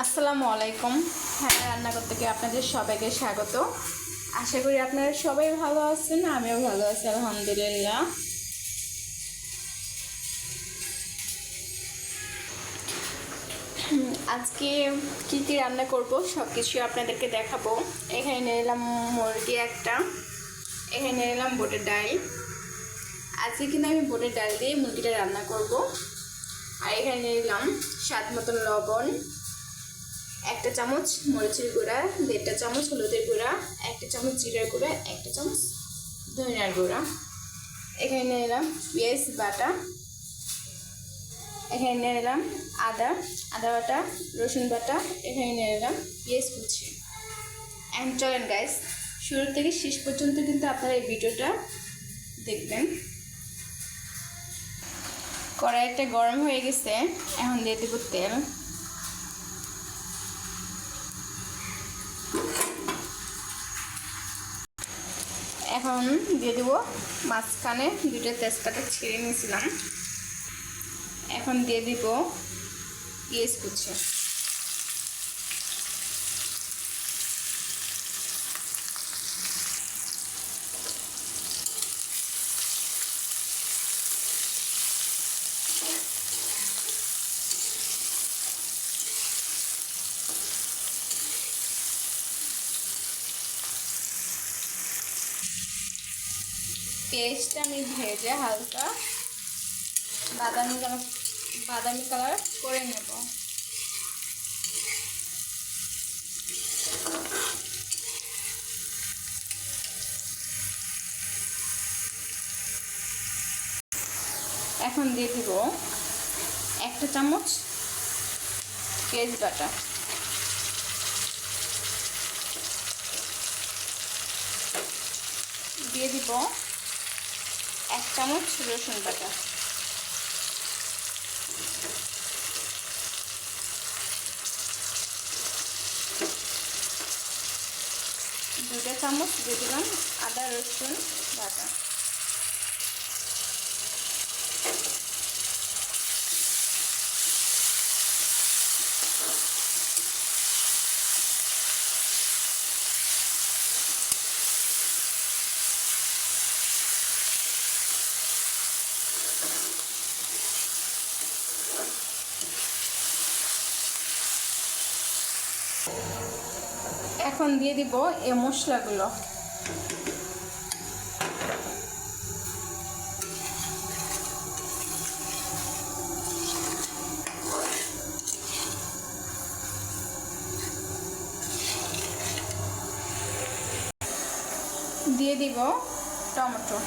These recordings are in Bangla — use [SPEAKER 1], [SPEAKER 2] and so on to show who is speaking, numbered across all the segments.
[SPEAKER 1] আসসালামু আলাইকুম। হ্যাঁ, রান্না করতে গিয়ে আপনাদের সবাইকে স্বাগত। আশা করি আপনারা সবাই ভালো আছেন, আমিও ভালো আছি আলহামদুলিল্লাহ। আজকে কী কী রান্না করব সব কিছু আপনাদেরকে দেখাবো। এখানে নিয়ে এলাম মুরগি একটা, এখানে নিয়ে এলাম বুটের ডাল। আজকে কিন্তু আমি বুটের ডাল দিয়ে মুরগিটা রান্না করব। আর এখানে নিয়ে এলাম স্বাদ মতন লবণ, 1 চামচ মরিচের গুঁড়া, 1.5 চামচ হলুদের গুঁড়া, 1 চামচ জিরার গুঁড়া, 1 চামচ ধনিয়ার গুঁড়া। এখানে নিয়ে নিলাম পেঁয়াজ বাটা, এখানে নিয়ে নিলাম আদা বাটা, রসুন বাটা, এখানে নিয়ে নিলাম পেঁয়াজ কুচি। অ্যান্ড চলেন গাইস, শুরু থেকে শেষ পর্যন্ত কিন্তু আপনারা এই ভিডিওটা দেখবেন। কড়াইটা গরম হয়ে গেছে, এখন দিয়ে দেব তেল। এখন দিয়ে দেবো মাঝখানে 2টা তেজপাতা ছিঁড়ে নিয়েছিলাম। এখন দিয়ে দিব পেঁয়াজ কুচি। পেঁয়াজটা আমি ভেজে হালকা বাদামি কালার করে নেব। এখন দিয়ে দিব 1 চামচ পেঁয়াজ বাটা, দিয়ে দিব 1 চামচ রসুন বাটা, দুটো চামচ দিয়ে দিলাম আদা রসুন বাটা। এখন দিয়ে দিব এই মশলাগুলো। দিয়ে দিব টমেটো,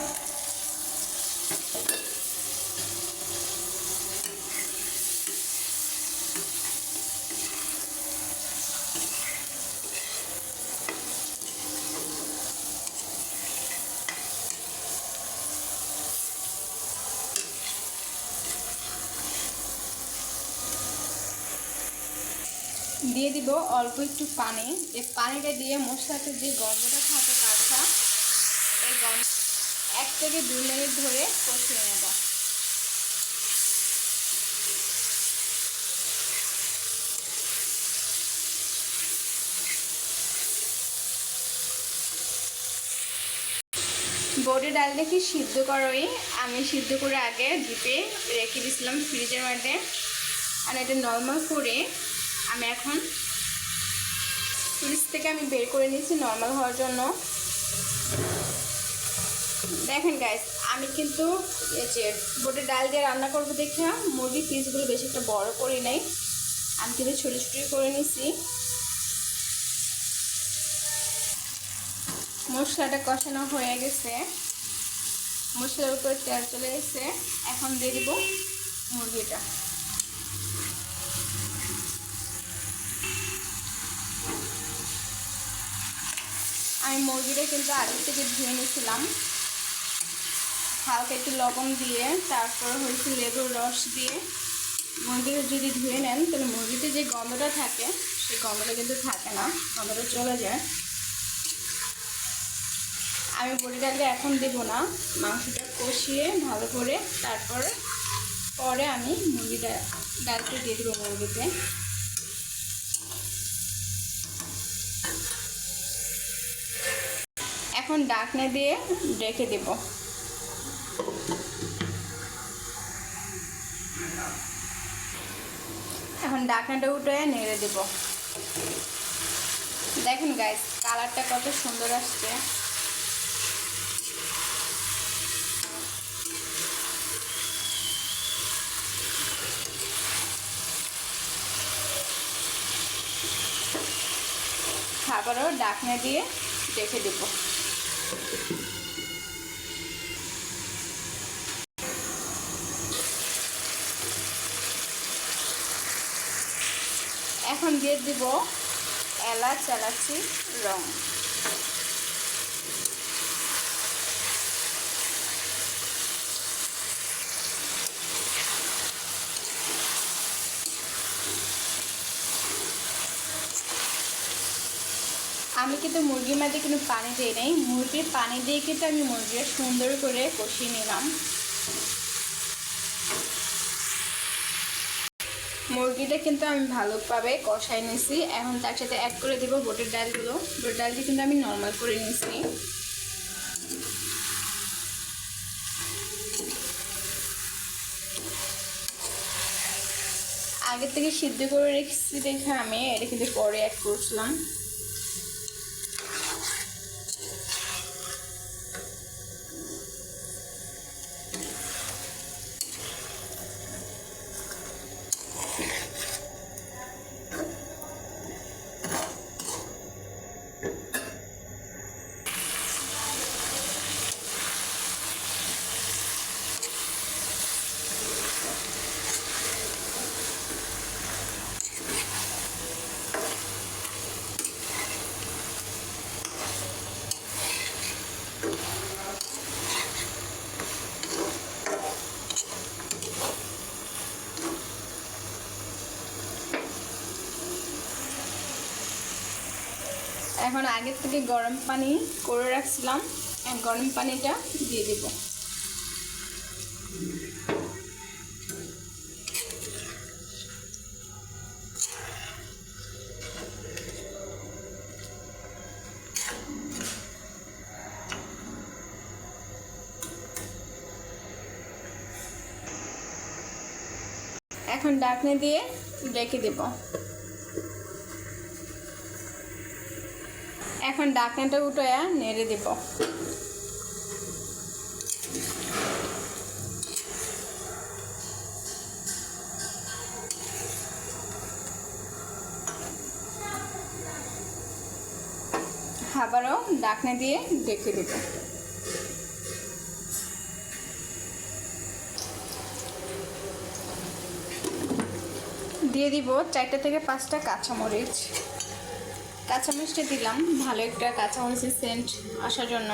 [SPEAKER 1] দিয়ে দিব অল্প একটু পানি। এই পানিটা দিয়ে মশলাতে যে গন্ধটা থাকে কাঁচা, এই গন্ধ 1 থেকে 2 মিনিট ধরে কষিয়ে নেব। বুটের ডাল দেখি সিদ্ধ করোই, আমি সিদ্ধ করে আগে ডিপে রেখে দিয়েছিলাম ফ্রিজের মধ্যে। আর এটা নর্মাল করে আমি এখন ফ্রিজ থেকে বের করে নিয়েছি নর্মাল হওয়ার জন্য। দেখেন গাইস, আমি কিন্তু এই যে বুটের ডাল দিয়ে রান্না করবো দেখে মুরগির পিসগুলো বেশি একটা বড় করি নাই, আমি কিন্তু ছোটো ছোটোই করে নিছি। মশলাটা কষানো হয়ে গেছে, মশলার উপর তেল চলে এসেছে। এখন দিয়ে দিব মুরগিটা। আমি মুরগিটা কিন্তু আগে থেকে ধুয়ে নিয়েছিলাম, হালকা একটু লবণ দিয়ে, তারপর হয়েছে লেবুর রস দিয়ে। মুরগিটা যদি ধুয়ে নেন তাহলে মুরগিতে যে গন্ধটা থাকে সেই গন্ধটা কিন্তু থাকে না, গন্ধটা চলে যায়। আমি বুটের ডালটা এখন দেব না, মাংসটা কষিয়ে ভালো করে তারপর পরে আমি ডালটা দিয়ে দেবো মুরগিতে। এখন ঢাকনা দিয়ে রেখে দেব। এখন ঢাকনাটা উঠে নেড়ে দেব। দেখেন গাইস, কালারটা কত সুন্দর আসছে। আবারও ঢাকনা দিয়ে রেখে দেব। এখন দিয়ে দিব এলাচ এলাচি রং। আমি কিন্তু মুরগির মাঝে কিন্তু পানি দিই নাই, মুরগির পানি দিয়ে কিন্তু আমি মুরগিটা সুন্দর করে কষিয়ে নিলাম। মুরগিটা কিন্তু আমি ভালোভাবে কষাই নিয়েছি। এখন তার সাথে অ্যাড করে দেবো বুটের ডালগুলো। বুটের ডালটি কিন্তু আমি নর্মাল করে নিয়েছি। আগে থেকে সিদ্ধ করে রেখেছি দেখে আমি এটা কিন্তু পরে অ্যাড করছিলাম। এখন আগে থেকে গরম পানি করে রাখছিলাম, গরম পানিটা দিয়ে দেব। এখন ঢাকনা দিয়ে রেখে দেব। এখন ঢাকনাটা উঠে নেড়ে দেব। আবারও ঢাকনা দিয়ে রেখে দেব। দিয়ে দিব 4টা থেকে 5টা কাঁচামরিচ। কাঁচামরিচটা দিলাম ভালো একটা কাঁচামরিচের সেন্ট আসার জন্য।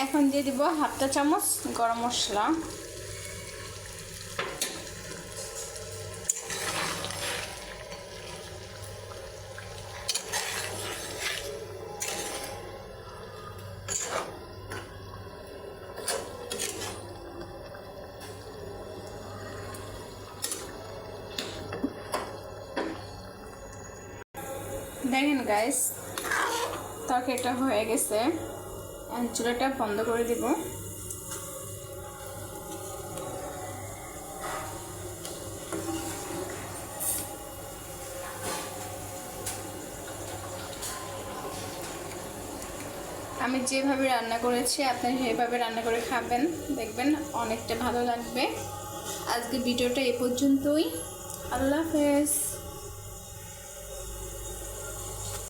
[SPEAKER 1] এখন দিয়ে দিব 1/2 চামচ গরম মশলা। দেখেন গাইস, তরকারিটা হয়ে গেছে। চুলাটা বন্ধ করে দিব। আমি যেভাবে রান্না করেছি আপনারা সেভাবে রান্না করে খাবেন, দেখবেন অনেকটা ভালো লাগবে। আজকে ভিডিওটা এ পর্যন্তই। আল্লাহ হাফেজ।